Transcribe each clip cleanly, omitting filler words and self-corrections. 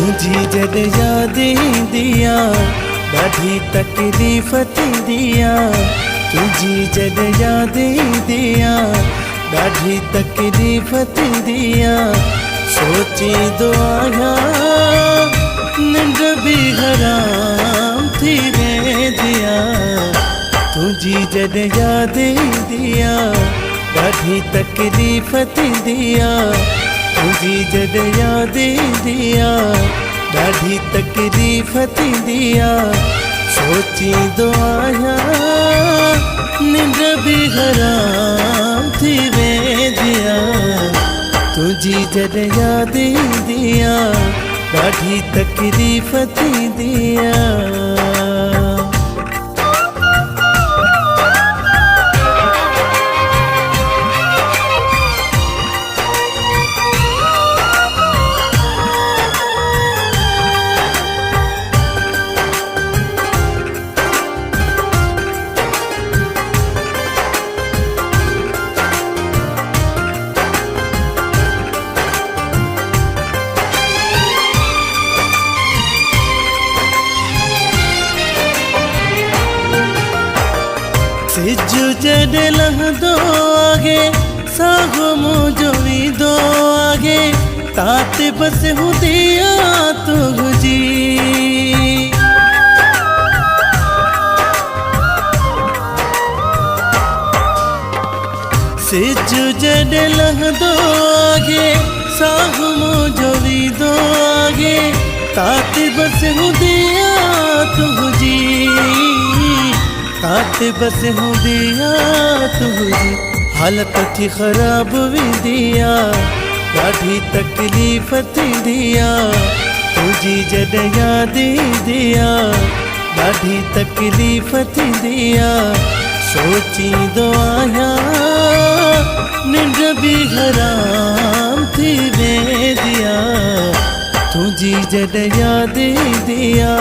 तुझी जद यादें दिया ॾाढी तकलीफ़ थींदिया। तुझी जद यादें दिया ॾाढी तकलीफ़ थींदिया। सोचींदो आहियां निंड बि हराम थी वेंदिया। तुझी जद यादें दिया ॾाढी तकलीफ़ थींदिया। तुझी जद यादें दिया ॾाढी तकलीफ़ थींदिया। सोचींदो आहियां निंड बि हराम थी वेंदिया। तुझी जद यादें दिया ॾाढी तकलीफ़ थींदिया। सिजु जॾहिं लहंदो आगे साॻो मुंहिंजो वींदो आगे। तात बस हूंदी आ तुंहिंजी। सिजु जॾहिं लहंदो आगे साॻो मुंहिंजो वींदो आगे। तात बस हूंदी आ तुंहिंजी। तात बस हूंदी आ तुंहिंजी। हालत थी ख़राब वेंदी आ ॾाढी तकलीफ़ थींदी आ। तुझी जॾहिं यादें दिया ॾाढी तकलीफ़ थींदी आ। सोचींदो आहियां निंड बि हराम थी वेंदी आ। तुझी जॾहिं यादें दिया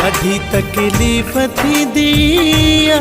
ॾाढी तकलीफ़ थींदी आ।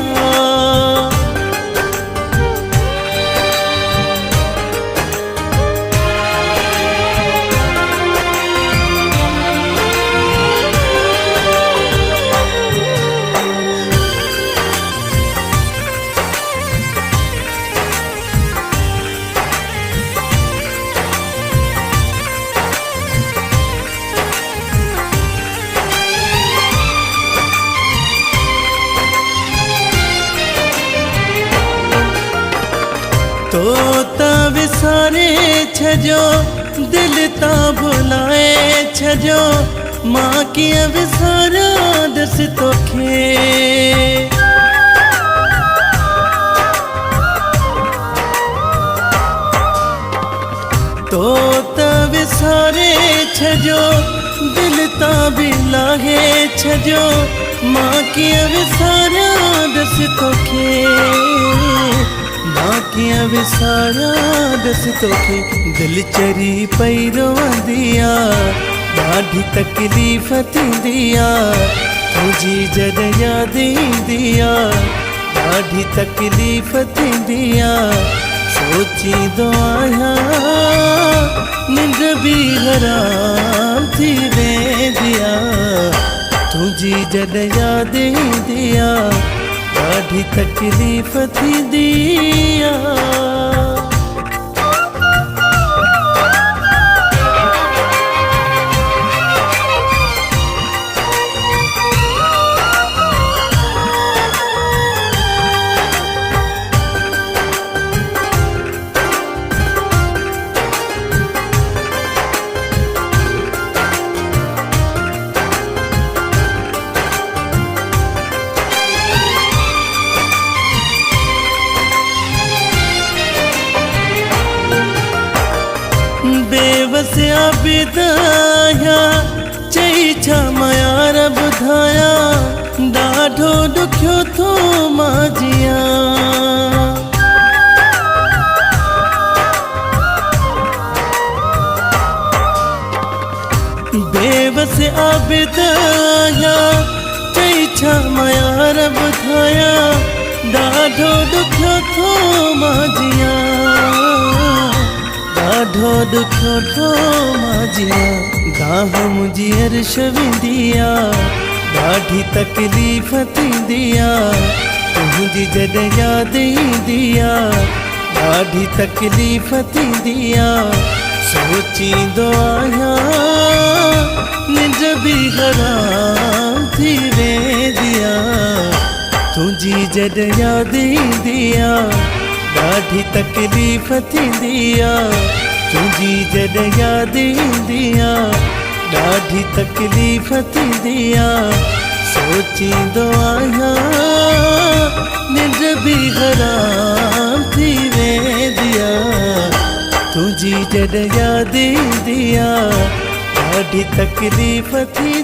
तो त विसारे छजो दिल ता भुलाए छजो। मां कीअं विसारियां ॾिस तोखे। तो त विसारे छजो दिल ता बि लाहे छजो। मां कीअं विसारियां ॾिस तोखे। मां कीअं विसारियां ॾिस तोखे। दिल चरी पई रोवंदी आ ॾाढी तकलीफ़ थींदी आ। तुझी जॾहिं यादें दिया ॾाढी तकलीफ़ थींदी आ। सोचींदो आहियां निंड बि हराम थी वेंदी आ। तुझी जॾहिं यादें दिया ॾाढी तकलीफ़ थींदी आ। बेवस आबिदाया चई छा मां ॿुधाया। ॾाढो ॾुखियो थो मां जियां। बेवस आबिदाया चई छा मां ॿुधाया। ॾाढो ॾुखियो थो मां जियां। ॾाढो ॾुखियो थो माजिया गाह मुंहिंजी अर्श वेंदी आहे ॾाढी तकलीफ़ थींदी आहे तुंहिंजी जॾहिं यादि ईंदी आहे ॾाढी तकलीफ़ थींदी आहे सोचींदो आहियां निंड बि हराम थी वेंदी आहे तुंहिंजी जॾहिं यादि ईंदी आहे ॾाढी तकलीफ़ थींदी आहे तुंहिंजी जॾहिं यादि ईंदी आहे ॾाढी तकलीफ़ थींदी आहे सोचींदो आहियां निंड बि हराम थी वेंदी आहे तुंहिंजी जॾहिं यादि ईंदी आहे ॾाढी तकलीफ़ थी